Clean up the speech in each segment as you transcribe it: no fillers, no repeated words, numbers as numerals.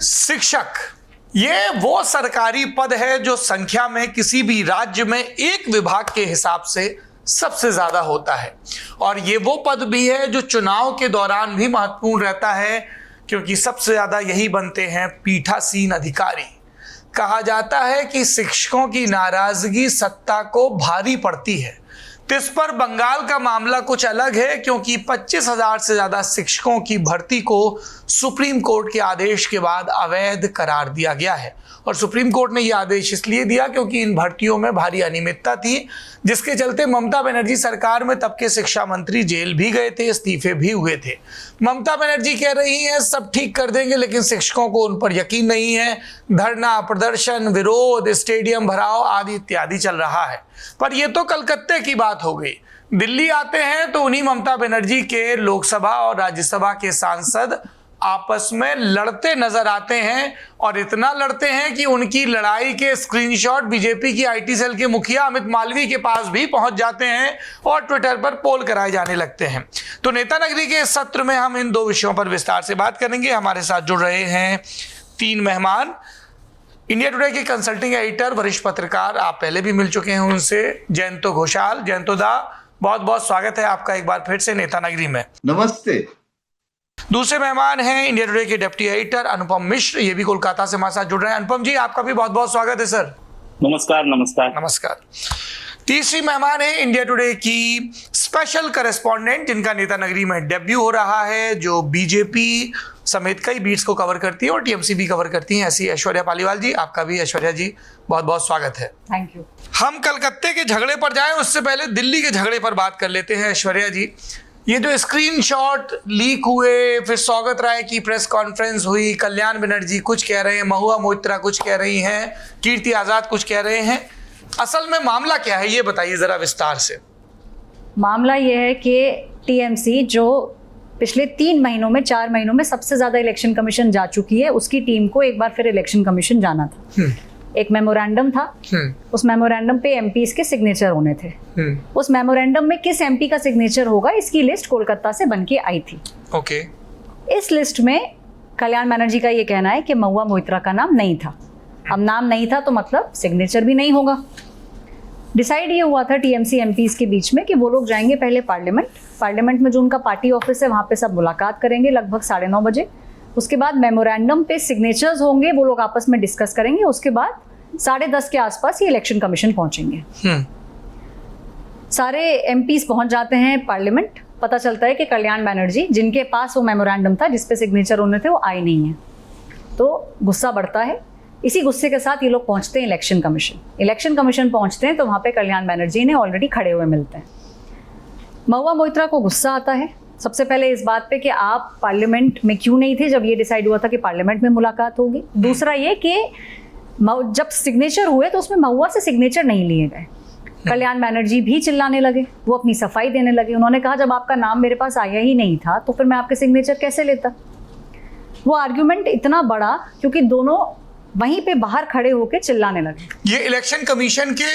शिक्षक ये वो सरकारी पद है जो संख्या में किसी भी राज्य में एक विभाग के हिसाब से सबसे ज्यादा होता है। और ये वो पद भी है जो चुनाव के दौरान भी महत्वपूर्ण रहता है, क्योंकि सबसे ज्यादा यही बनते हैं पीठासीन अधिकारी। कहा जाता है कि शिक्षकों की नाराजगी सत्ता को भारी पड़ती है। तो इस पर बंगाल का मामला कुछ अलग है, क्योंकि 25,000 से ज्यादा शिक्षकों की भर्ती को सुप्रीम कोर्ट के आदेश के बाद अवैध करार दिया गया है। और सुप्रीम कोर्ट ने यह आदेश इसलिए दिया क्योंकि इन भर्तियों में भारी अनियमितता थी, जिसके चलते ममता बनर्जी सरकार में तब के शिक्षा मंत्री जेल भी गए थे, इस्तीफे भी हुए थे। ममता बनर्जी कह रही हैं सब ठीक कर देंगे, लेकिन शिक्षकों को उन पर यकीन नहीं है। धरना, प्रदर्शन, विरोध, स्टेडियम भराव आदि इत्यादि चल रहा है। पर यह तो कलकत्ते की बात हो गई। दिल्ली आते हैं तो उन्हीं ममता बनर्जी के लोकसभा और राज्यसभा के सांसद आपस में लड़ते नजर आते हैं, और इतना लड़ते हैं कि उनकी लड़ाई के स्क्रीनशॉट बीजेपी की आईटी सेल के मुखिया अमित मालवीय के पास भी पहुंच जाते हैं और ट्विटर पर पोल कराए जाने लगते हैं। तो नेता नगरी के इस सत्र में हम इन दो विषयों पर विस्तार से बात करेंगे। हमारे साथ जुड़ रहे हैं तीन मेहमान। इंडिया टुडे के कंसल्टिंग एडिटर, वरिष्ठ पत्रकार, आप पहले भी मिल चुके हैं उनसे, जयंतो घोषाल। जयंतो दा, बहुत बहुत स्वागत है आपका एक बार फिर से नेता नगरी में। नमस्ते। दूसरे मेहमान हैं इंडिया टुडे के डिप्टी एडिटर अनुपम मिश्र, ये भी कोलकाता से हमारे साथ जुड़ रहे हैं। अनुपम जी, आपका भी बहुत बहुत स्वागत है सर। नमस्कार। नमस्कार। नमस्कार। तीसरी मेहमान है इंडिया टुडे की स्पेशल करेस्पॉन्डेंट, जिनका नेता नगरी में डेब्यू हो रहा है, जो बीजेपी समेत कई बीट्स को कवर करती है और टीएमसी भी कवर करती हैं, ऐसी ऐश्वर्या पालीवाल जी। आपका भी ऐश्वर्या जी बहुत बहुत स्वागत है। Thank you. हम कलकत्ते के झगड़े पर जाएं उससे पहले दिल्ली के झगड़े पर बात कर लेते हैं। ऐश्वर्या जी, ये जो स्क्रीनशॉट लीक हुए, फिर सौगत राय की प्रेस कॉन्फ्रेंस हुई, कल्याण बनर्जी कुछ कह रहे हैं, महुआ मोइत्रा कुछ कह रही हैं, कीर्ति आजाद कुछ कह रहे हैं, असल में मामला क्या है ये बताइए जरा विस्तार से। मामला ये है कि टीएमसी जो पिछले 3 महीनों में 4 महीनों में सबसे ज्यादा इलेक्शन कमीशन जा चुकी है, उसकी टीम को एक बार फिर इलेक्शन कमीशन जाना था। एक मेमोरेंडम था, उस मेमोरेंडम पे एमपीज के सिग्नेचर होने थे। उस मेमोरेंडम में किस एमपी का सिग्नेचर होगा इसकी लिस्ट कोलकाता से बन के आई थी। ओके। इस लिस्ट में कल्याण बनर्जी का ये कहना है कि महुआ मोइत्रा का नाम नहीं था। अब नाम नहीं था तो मतलब सिग्नेचर भी नहीं होगा। डिसाइड ये हुआ था टीएमसी एमपीज के बीच में कि वो लोग जाएंगे पहले पार्लियामेंट में जो उनका पार्टी ऑफिस है वहाँ पे सब मुलाकात करेंगे लगभग 9:30 बजे। उसके बाद मेमोरेंडम पे सिग्नेचर्स होंगे, वो लोग आपस में डिस्कस करेंगे। उसके बाद 10:30 के आसपास ये इलेक्शन कमीशन पहुंचेंगे। सारे एमपीज पहुंच जाते हैं पार्लियामेंट। पता चलता है कि कल्याण बनर्जी, जिनके पास वो मेमोरेंडम था जिसपे सिग्नेचर होने थे, वो आए नहीं है। तो गुस्सा बढ़ता है। इसी गुस्से के साथ ये लोग पहुंचते हैं इलेक्शन कमीशन पहुंचते हैं तो वहां पे कल्याण बनर्जी ने ऑलरेडी खड़े हुए मिलते हैं। महुआ मोइत्रा को गुस्सा आता है सबसे पहले इस बात पे कि आप पार्लियामेंट में क्यों नहीं थे जब ये डिसाइड हुआ था कि पार्लियामेंट में मुलाकात होगी। दूसरा ये कि जब सिग्नेचर हुए तो उसमें महुआ से सिग्नेचर नहीं लिए गए। कल्याण बनर्जी भी चिल्लाने लगे, वो अपनी सफाई देने लगे। उन्होंने कहा जब आपका नाम मेरे पास आया ही नहीं था तो फिर मैं आपके सिग्नेचर कैसे लेता। वो आर्ग्यूमेंट इतना बड़ा क्योंकि दोनों वहीं पे बाहर खड़े होकर चिल्लाने लगे। ये इलेक्शन कमीशन के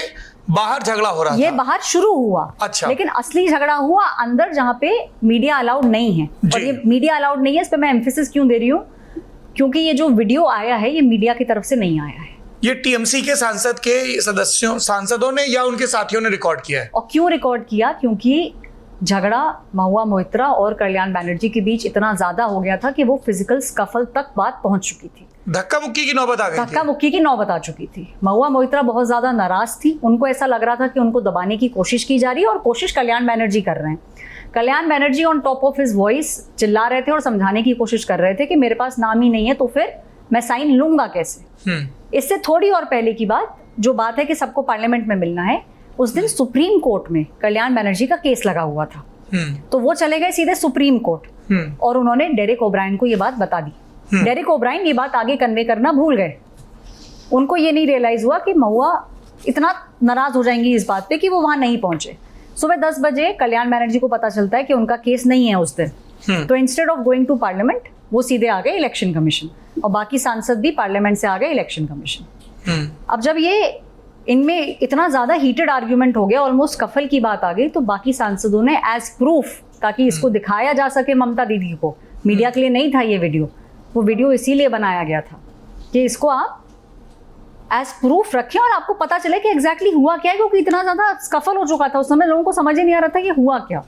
बाहर झगड़ा हो रहा ये था। बाहर शुरू हुआ। अच्छा। लेकिन असली झगड़ा हुआ अंदर, जहाँ पे मीडिया अलाउड नहीं है। और ये मीडिया अलाउड नहीं है, इस पे मैं एम्फेसिस क्यों दे रही हूँ, क्योंकि ये जो वीडियो आया है ये मीडिया की तरफ से नहीं आया है। ये टीएमसी के सांसदों ने या उनके साथियों ने रिकॉर्ड किया है। और क्यों रिकॉर्ड किया, क्योंकि झगड़ा महुआ मोइत्रा और कल्याण बनर्जी के बीच इतना ज्यादा हो गया था कि वो फिजिकल स्कफल तक बात पहुंच चुकी थी। धक्का मुक्की की नौबत आ गई थी। धक्का मुक्की की नौबत आ चुकी थी। महुआ मोइत्रा बहुत ज्यादा नाराज थी। उनको ऐसा लग रहा था कि उनको दबाने की कोशिश की जा रही है, और कोशिश कल्याण बनर्जी कर रहे हैं। Kalyan Banerjee on top of his voice चिल्ला रहे थे और समझाने की कोशिश कर रहे थे कि मेरे पास नाम ही नहीं है तो फिर मैं साइन लूंगा कैसे। इससे थोड़ी और पहले की बात, जो बात है कि सबको पार्लियामेंट में मिलना है, उस दिन सुप्रीम कोर्ट में कल्याण बनर्जी का केस लगा हुआ था। तो वो चले गए सीधे सुप्रीम कोर्ट और उन्होंने डेरेक ओब्रायन को ये बात बता दी। डेरेक ओब्रायन ये बात आगे कन्वे करना भूल गए। उनको ये नहीं रियलाइज हुआ कि महुआ इतना नाराज हो जाएंगी इस बात पे कि वो वहां नहीं पहुंचे। सुबह 10 बजे कल्याण बनर्जी को पता चलता है कि उनका केस नहीं है उस दिन। तो instead of going to parliament वो सीधे आ गए इलेक्शन कमीशन, और बाकी सांसद भी पार्लियामेंट से आ गए इलेक्शन कमीशन। अब जब ये इनमें इतना ज्यादा हीटेड आर्ग्यूमेंट हो गया, ऑलमोस्ट कफल की बात आ गई, तो बाकी सांसदों ने एज प्रूफ, ताकि इसको दिखाया जा सके ममता दीदी को, मीडिया के लिए नहीं था ये वीडियो, वो वीडियो इसीलिए बनाया गया था कि इसको आप एज प्रूफ रखें और आपको पता चले कि एग्जैक्टली हुआ क्या है, क्योंकि इतना ज़्यादा स्कफल हो चुका था उस समय, लोगों को समझ ही नहीं आ रहा था कि हुआ क्या।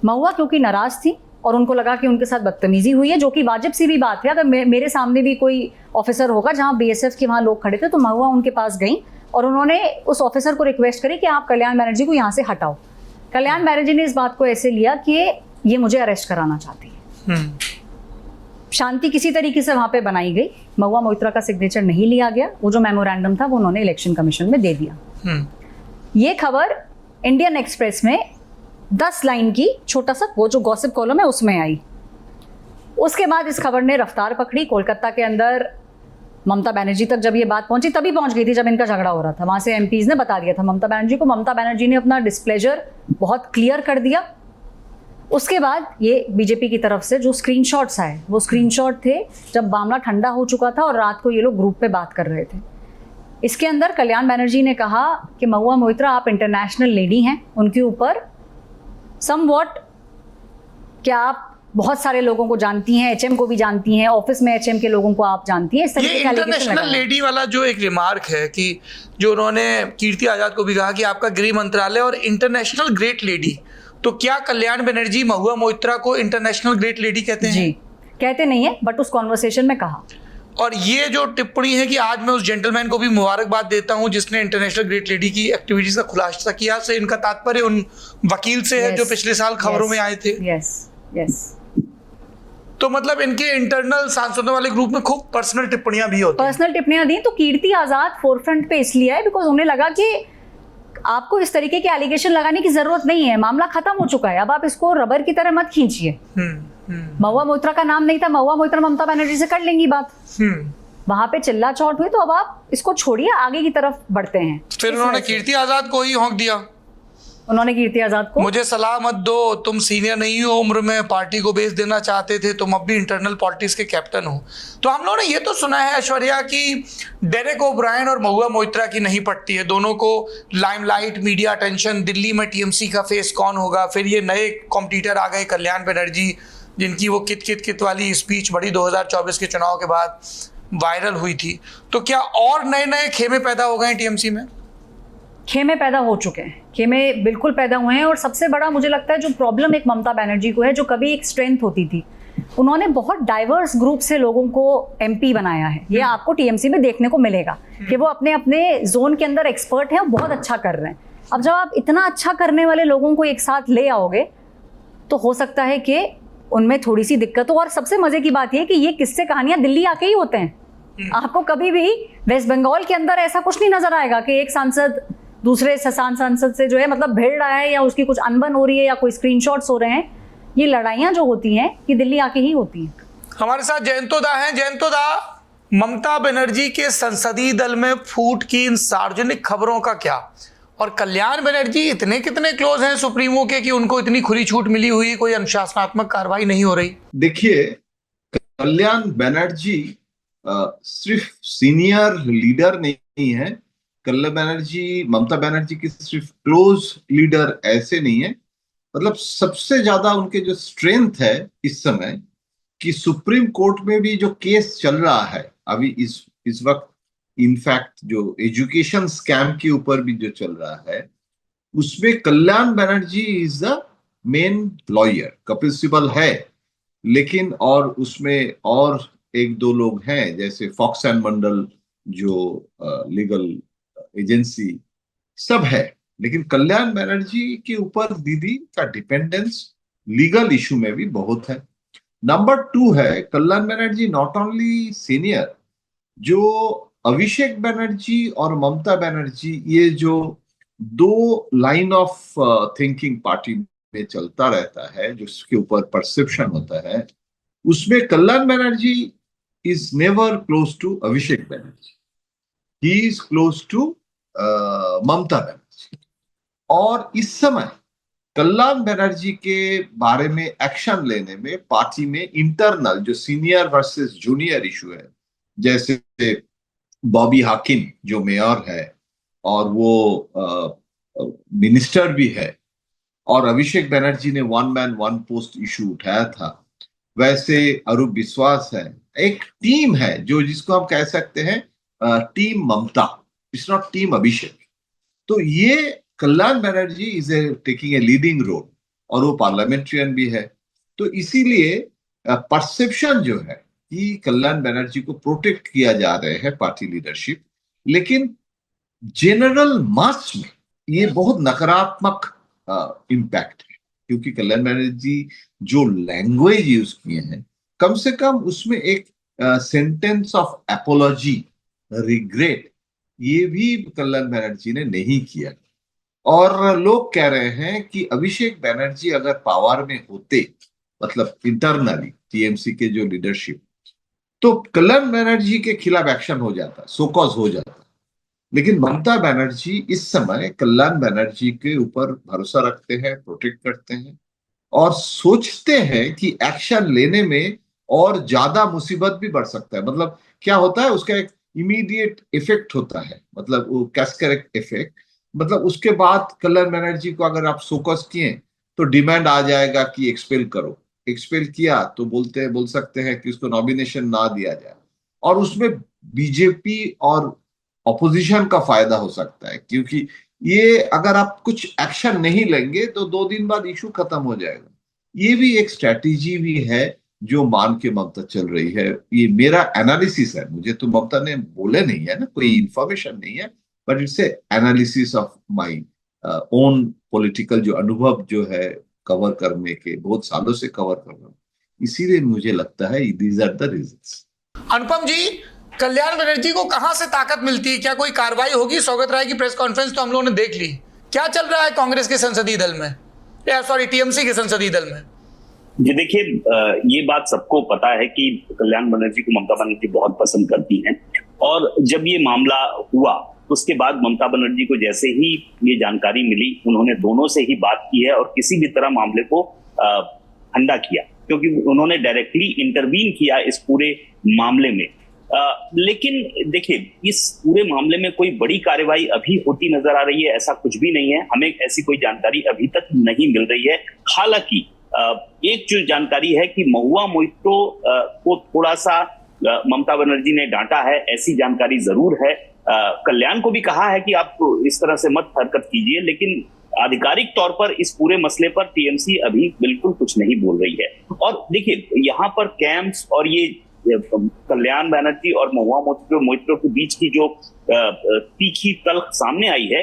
महुआ क्योंकि नाराज़ थी और उनको लगा कि उनके साथ बदतमीजी हुई है, जो कि वाजिब सी भी बात है। अगर मेरे सामने भी कोई ऑफिसर होगा जहाँ बीएसएफ के वहाँ लोग खड़े थे, तो महुआ उनके पास गई और उन्होंने उस ऑफिसर को रिक्वेस्ट करी कि आप कल्याण बनर्जी को यहाँ से हटाओ। कल्याण बनर्जी ने इस बात को ऐसे लिया कि ये मुझे अरेस्ट कराना चाहती है। शांति किसी तरीके से वहाँ पे बनाई गई। महुआ मोइत्रा का सिग्नेचर नहीं लिया गया। वो जो मेमोरेंडम था वो उन्होंने इलेक्शन कमीशन में दे दिया। ये खबर इंडियन एक्सप्रेस में 10 लाइन की छोटा सा वो जो गॉसिप कॉलम है उसमें आई। उसके बाद इस खबर ने रफ्तार पकड़ी। कोलकाता के अंदर ममता बनर्जी तक जब ये बात पहुंची, तभी पहुंच गई थी जब इनका झगड़ा हो रहा था। वहां से एमपीज ने बता दिया था ममता बनर्जी को। ममता बनर्जी ने अपना डिस्प्लेजर बहुत क्लियर कर दिया। उसके बाद ये बीजेपी की तरफ से जो स्क्रीनशॉट्स आए, वो स्क्रीनशॉट थे जब मामला ठंडा हो चुका था और रात को ये लोग ग्रुप पे बात कर रहे थे। इसके अंदर कल्याण बनर्जी ने कहा कि महुआ मोइत्रा आप इंटरनेशनल लेडी हैं, उनके ऊपर समवॉट क्या आप बहुत सारे लोगों को जानती हैं, एचएम को भी जानती हैं, ऑफिस में एचएम के लोगों को आप जानती हैं। इस तरीके का इंटरनेशनल लेडी वाला जो एक रिमार्क है कि जो उन्होंने कीर्ति आजाद को भी कहा कि आपका गृह मंत्रालय और इंटरनेशनल ग्रेट लेडी, तो क्या कल्याण बनर्जी महुआ मोइत्रा को इंटरनेशनल ग्रेट लेडी कहते हैं? जी, कहते नहीं है, बट उस कॉन्वर्सेशन में कहा। और ये जो टिप्पणी है कि आज मैं उस जेंटलमैन को भी मुबारकबाद देता हूं जिसने इंटरनेशनल ग्रेट लेडी की एक्टिविटीज का खुलासा किया, से इनका तात्पर्य उन वकील से है जो पिछले साल खबरों में आए थे। यस। तो मतलब इनके इंटरनल सांसदों वाले ग्रुप में खूब पर्सनल टिप्पणियां भी होती हैं। पर्सनल टिप्पणियां दी तो कीर्ति आजाद फोरफ्रंट पे इसलिए है बिकॉज उन्हें लगा कि आपको इस तरीके के एलिगेशन लगाने की जरूरत नहीं है, मामला खत्म हो चुका है, अब आप इसको रबर की तरह मत खींचिए। महुआ मोइत्रा का नाम नहीं था, महुआ मोइत्रा ममता बनर्जी से कर लेंगी बात। वहां पे चिल्ला चौट हुई, तो अब आप इसको छोड़िए, आगे की तरफ बढ़ते हैं। फिर उन्होंने कीर्ति आजाद को ही होंक दिया। उन्होंने कीर्ति आजाद को, मुझे सलाह मत दो, तुम सीनियर नहीं हो उम्र में, पार्टी को बेच देना चाहते थे, तुम अब भी इंटरनल पॉलिटिक्स के कैप्टन हो। तो हम लोगों ने ये तो सुना है ऐश्वर्या कि डेरेक ओब्रायन और महुआ मोइत्रा की नहीं पटती है, दोनों को लाइमलाइट, मीडिया अटेंशन, दिल्ली में टीएमसी का फेस कौन होगा। फिर ये नए कॉम्पिटिटर आ गए कल्याण बनर्जी, जिनकी वो कित कित कित वाली स्पीच बड़ी 2024 के चुनाव के बाद वायरल हुई थी। तो क्या और नए नए खेमे पैदा हो गए टीएमसी में? खेमे पैदा हो चुके हैं, खेमे बिल्कुल पैदा हुए हैं। और सबसे बड़ा मुझे लगता है जो प्रॉब्लम एक ममता बनर्जी को है, जो कभी एक स्ट्रेंथ होती थी, उन्होंने बहुत डाइवर्स ग्रुप से लोगों को एमपी बनाया है। ये आपको टीएमसी में देखने को मिलेगा कि वो अपने अपने जोन के अंदर एक्सपर्ट हैं और बहुत अच्छा कर रहे हैं। अब जब आप इतना अच्छा करने वाले लोगों को एक साथ ले आओगे तो हो सकता है कि उनमें थोड़ी सी दिक्कत हो। और सबसे मजे की बात यह कि ये किस्से कहानियां दिल्ली आके ही होते हैं। आपको कभी भी वेस्ट बंगाल के अंदर ऐसा कुछ नहीं नजर आएगा कि एक सांसद दूसरे सांसद से जो है मतलब भिड़ रहा है या उसकी कुछ अनबन हो रही है या कोई स्क्रीनशॉट्स हो रहे हैं। ये लड़ाइयां जो होती हैं ये दिल्ली आके ही होती हैं। हमारे साथ जयंतो दा हैं। जयंतो दा, ममता बनर्जी के संसदीय दल में फूट की इन सार्वजनिक खबरों का क्या, और कल्याण बनर्जी इतने कितने क्लोज हैं सुप्रीमो के कि उनको इतनी खुली छूट मिली हुई, कोई अनुशासनात्मक कार्रवाई नहीं हो रही? देखिए, कल्याण बनर्जी सिर्फ सीनियर लीडर नहीं है। कल्याण बनर्जी ममता बनर्जी की सिर्फ क्लोज लीडर ऐसे नहीं है, मतलब सबसे ज्यादा उनके जो स्ट्रेंथ है इस समय कि सुप्रीम कोर्ट में भी जो केस चल रहा है अभी इस वक्त, इनफैक्ट जो एजुकेशन स्कैम के ऊपर भी जो चल रहा है, उसमें Kalyan Banerjee is the main lawyer. Kapil Sibal है, लेकिन और उसमें और एक दो लोग हैं जैसे फॉक्स एंड मंडल जो लीगल एजेंसी सब है, लेकिन कल्याण बनर्जी के ऊपर दीदी का डिपेंडेंस लीगल इशू में भी बहुत है। नंबर 2 है, Kalyan Banerjee not only senior, जो अभिषेक बनर्जी और ममता बनर्जी, ये जो दो लाइन ऑफ थिंकिंग पार्टी में चलता रहता है, जिसके ऊपर परसेप्शन होता है, उसमें Kalyan Banerjee is never close to Abhishek Banerjee, he is close to Mamata Banerjee. और इस समय कल्याण बनर्जी के बारे में एक्शन लेने में पार्टी में इंटरनल जो सीनियर वर्सेस जूनियर इशू है, जैसे बॉबी हाकिम जो मेयर है और वो मिनिस्टर भी है, और अभिषेक बनर्जी ने 1 मैन 1 पोस्ट इशू उठाया था, वैसे अरूप विश्वास है, एक टीम है जो जिसको हम कह सकते हैं team Mamata, it's not team Abhishek. तो ये Kalyan Banerjee is taking a leading role और वो पार्लियामेंट्रियन भी है। तो इसीलिए परसेप्शन जो है कि कल्याण बनर्जी को प्रोटेक्ट किया जा रहे हैं पार्टी लीडरशिप, लेकिन जनरल मास में ये बहुत नकारात्मक इम्पैक्ट है, क्योंकि कल्याण बनर्जी जो लैंग्वेज यूज किए हैं, कम से कम उसमें एक सेंटेंस ऑफ एपोलॉजी, रिग्रेट, ये भी कल्याण बनर्जी ने नहीं किया। और लोग कह रहे हैं कि अभिषेक बनर्जी अगर पावर में होते, मतलब इंटरनली टीएमसी के जो लीडरशिप, तो कल्याण बनर्जी के खिलाफ एक्शन हो जाता, सोकॉज हो जाता। लेकिन ममता बनर्जी इस समय कल्याण बनर्जी के ऊपर भरोसा रखते हैं, प्रोटेक्ट करते हैं और सोचते हैं कि एक्शन लेने में और ज्यादा मुसीबत भी बढ़ सकता है। मतलब क्या होता है, उसका एक इमीडिएट इफेक्ट होता है, मतलब वो कैस्केड इफेक्ट। मतलब उसके बाद कल्याण बनर्जी को अगर आप फोकस किए तो डिमांड आ जाएगा कि एक्सपेल करो। एक्सपेल किया तो बोल सकते हैं कि उसको नॉमिनेशन ना दिया जाए, और उसमें बीजेपी और ऑपोजिशन का फायदा हो सकता है, क्योंकि ये अगर आप कुछ एक्शन नहीं लेंगे तो 2 दिन बाद इशू खत्म हो जाएगा। ये भी एक स्ट्रेटेजी भी है जो मान के ममता चल रही है। ये मेरा एनालिसिस है, मुझे तो ममता ने बोले नहीं है ना, कोई इंफॉर्मेशन नहीं है, but it's analysis of my own political जो अनुभव जो है कवर करने के, बहुत सालों से कवर कर रहा हूं, इसीलिए मुझे लगता है दीज आर द रीजंस। अनुपम जी, कल्याण बनर्जी को कहां से ताकत मिलती है? क्या कोई कार्रवाई होगी? सौगत राय की प्रेस कॉन्फ्रेंस तो हम लोगों ने देख ली। क्या चल रहा है कांग्रेस के संसदीय दल में, सॉरी टीएमसी के संसदीय दल में? जी देखिए, ये बात सबको पता है कि कल्याण बनर्जी को ममता बनर्जी बहुत पसंद करती हैं, और जब ये मामला हुआ उसके बाद ममता बनर्जी को जैसे ही ये जानकारी मिली, उन्होंने दोनों से ही बात की है और किसी भी तरह मामले को ठंडा किया, क्योंकि उन्होंने डायरेक्टली इंटरवीन किया इस पूरे मामले में। लेकिन देखिए, इस पूरे मामले में कोई बड़ी कार्रवाई अभी होती नजर आ रही है ऐसा कुछ भी नहीं है। हमें ऐसी कोई जानकारी अभी तक नहीं मिल रही है। हालांकि एक जो जानकारी है कि महुआ मोइत्रो को थोड़ा सा ममता बनर्जी ने डांटा है, ऐसी जानकारी जरूर है। कल्याण को भी कहा है कि आप इस तरह से मत हरकत कीजिए, लेकिन आधिकारिक तौर पर इस पूरे मसले पर टीएमसी अभी बिल्कुल कुछ नहीं बोल रही है। और देखिए, यहाँ पर कैंप्स और ये कल्याण बनर्जी और महुआ मोइत्रो के बीच की जो तीखी तल्ख सामने आई है,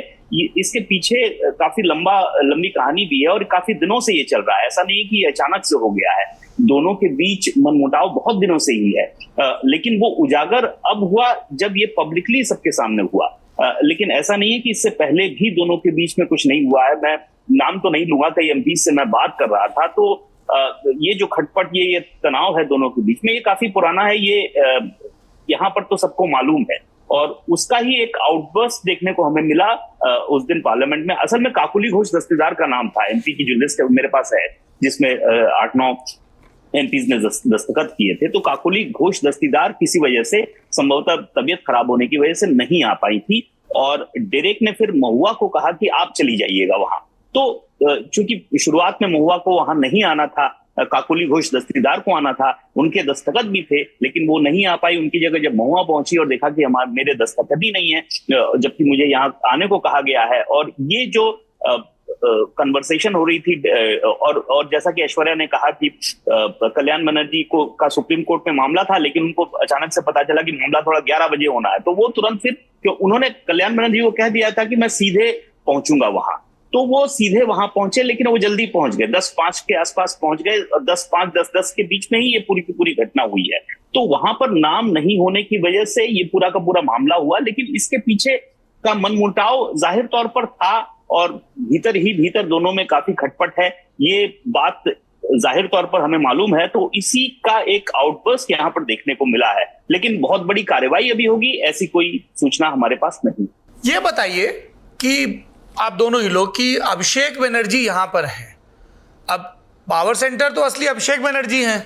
इसके पीछे काफी लंबी कहानी भी है और काफी दिनों से ये चल रहा है। ऐसा नहीं कि अचानक से हो गया है, दोनों के बीच मनमुटाव बहुत दिनों से ही है। लेकिन वो उजागर अब हुआ जब ये पब्लिकली सबके सामने हुआ। लेकिन ऐसा नहीं है कि इससे पहले भी दोनों के बीच में कुछ नहीं हुआ है। मैं नाम तो नहीं लूंगा, कई एमपी से मैं बात कर रहा था, तो ये जो खटपट, ये तनाव है दोनों के बीच में, ये काफी पुराना है। ये यहाँ पर तो सबको मालूम है, और उसका ही एक आउटबर्स्ट देखने को हमें मिला उस दिन पार्लियामेंट में। असल में काकुली घोष दस्तीदार का नाम था, एमपी की जो लिस्ट मेरे पास है जिसमें 8-9 एमपीज ने दस्तखत किए थे, तो काकुली घोष दस्तीदार किसी वजह से, संभवतः तबियत खराब होने की वजह से नहीं आ पाई थी, और डेरेक ने फिर महुआ को कहा कि आप चली जाइएगा वहां। तो चूंकि शुरुआत में महुआ को वहां नहीं आना था, काकुली घोष दस्तीदार को आना था, उनके दस्तखत भी थे, लेकिन वो नहीं आ पाई। उनकी जगह जब महुआ पहुंची और देखा कि मेरे दस्तखत ही नहीं है, जबकि मुझे यहाँ आने को कहा गया है, और ये जो कन्वर्सेशन हो रही थी, और जैसा कि ऐश्वर्या ने कहा कि कल्याण बनर्जी का सुप्रीम कोर्ट में मामला था, लेकिन उनको अचानक से पता चला कि मामला थोड़ा 11 बजे होना है, तो वो तुरंत फिर उन्होंने कल्याण बनर्जी को कह दिया था कि मैं सीधे पहुंचूंगा वहां। तो वो सीधे वहां पहुंचे, लेकिन वो जल्दी पहुंच गए, 10:05 के आसपास पहुंच गए, और 10:05 10:10 के बीच में ही ये पूरी की पूरी घटना हुई है। तो वहां पर नाम नहीं होने की वजह से ये पूरा का पूरा मामला हुआ, लेकिन इसके पीछे का मनमुटाव जाहिर तौर पर था, और भीतर ही भीतर दोनों में काफी खटपट है, ये बात जाहिर तौर पर हमें मालूम है। तो इसी का एक आउटबर्स्ट यहाँ पर देखने को मिला है, लेकिन बहुत बड़ी कार्रवाई अभी होगी ऐसी कोई सूचना हमारे पास नहीं। ये बताइए कि आप दोनों ही लोग कि अभिषेक बनर्जी यहां पर है, अब पावर सेंटर तो असली अभिषेक बनर्जी हैं,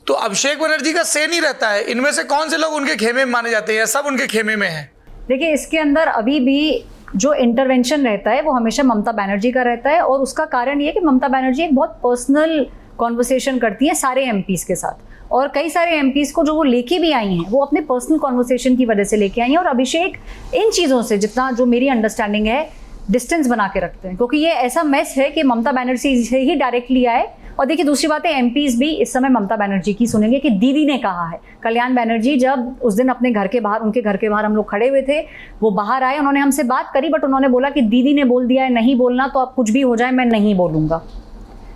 तो अभिषेक बनर्जी का से नहीं रहता है। इनमें से कौन से लोग उनके खेमे में माने जाते हैं? सब उनके खेमे में हैं। देखिए, इसके अंदर अभी भी जो इंटरवेंशन रहता है वो हमेशा ममता बनर्जी का रहता है, और उसका कारण ये है कि ममता बनर्जी एक बहुत पर्सनल कॉन्वर्सेशन करती हैं सारे एमपीज के साथ, और कई सारे एमपीज को जो वो लेके भी आई हैं वो अपने पर्सनल कॉन्वर्सेशन की वजह से लेके आई हैं। और अभिषेक इन चीज़ों से, जितना जो मेरी अंडरस्टैंडिंग है, डिस्टेंस बना के रखते हैं, क्योंकि ये ऐसा मैस है कि ममता बनर्जी से ही डायरेक्टली आए। और देखिए दूसरी बात है, एमपीज भी इस समय ममता बनर्जी की सुनेंगे कि दीदी ने कहा है। कल्याण बनर्जी जब उस दिन अपने घर के बाहर, उनके घर के बाहर हम लोग खड़े हुए थे, वो बाहर आए, उन्होंने हमसे बात करी, बट उन्होंने बोला कि दीदी ने बोल दिया है नहीं बोलना, तो अब कुछ भी हो जाए मैं नहीं बोलूंगा।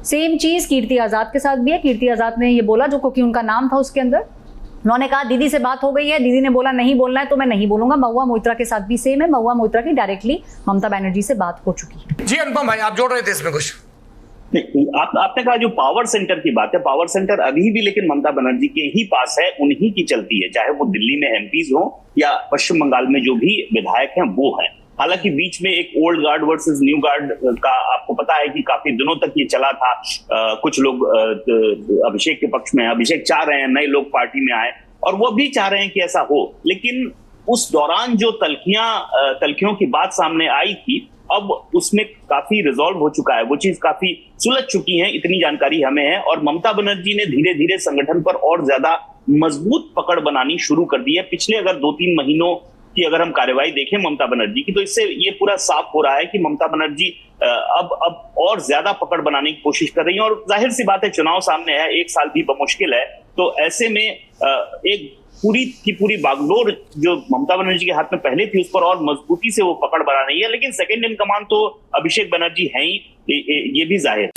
सेम चीज़ कीर्ति आज़ाद के साथ भी है। कीर्ति आज़ाद ने ये बोला, जो क्योंकि उनका नाम था उसके अंदर, उन्होंने कहा दीदी से बात हो गई है, दीदी ने बोला नहीं बोलना है तो मैं नहीं बोलूंगा। महुआ मोइत्रा के साथ भी सेम है, महुआ मोइत्रा की डायरेक्टली ममता बनर्जी से बात हो चुकी है। जी अनुपम भाई, आप जोड़ रहे थे इसमें कुछ? आपने कहा जो पावर सेंटर की बात है, पावर सेंटर अभी भी लेकिन ममता बनर्जी के ही पास है, उन्हीं की चलती है, चाहे वो दिल्ली में एमपीज हो या पश्चिम बंगाल में जो भी विधायक हैं वो हैं। हालांकि बीच में एक old guard versus new guard का आपको पता है कि काफी दिनों तक ये चला था। कुछ लोग अभिषेक के पक्ष में हैं, अभिषेक चाह रहे हैं नए लोग पार्टी में आए और वो भी चाह रहे हैं कि ऐसा हो, लेकिन उस दौरान जो तलखियों की बात सामने आई थी, अब उसमें काफी रिजॉल्व हो चुका है, वो चीज काफी सुलझ चुकी है, इतनी जानकारी हमें है। और ममता बनर्जी ने धीरे धीरे संगठन पर और ज्यादा मजबूत पकड़ बनानी शुरू कर दी है। पिछले अगर 2-3 महीनों की अगर हम कार्यवाही देखें ममता बनर्जी की, तो इससे ये पूरा साफ हो रहा है कि ममता बनर्जी अब और ज्यादा पकड़ बनाने की कोशिश कर रही है। और जाहिर सी बात है, चुनाव सामने है, 1 साल भी बमुश्किल है, तो ऐसे में एक पूरी की पूरी बागडोर जो ममता बनर्जी के हाथ में पहले थी, उस पर और मजबूती से वो पकड़ बना रही है। लेकिन सेकंड इन कमांड तो अभिषेक बनर्जी हैं ही, ये भी जाहिर है।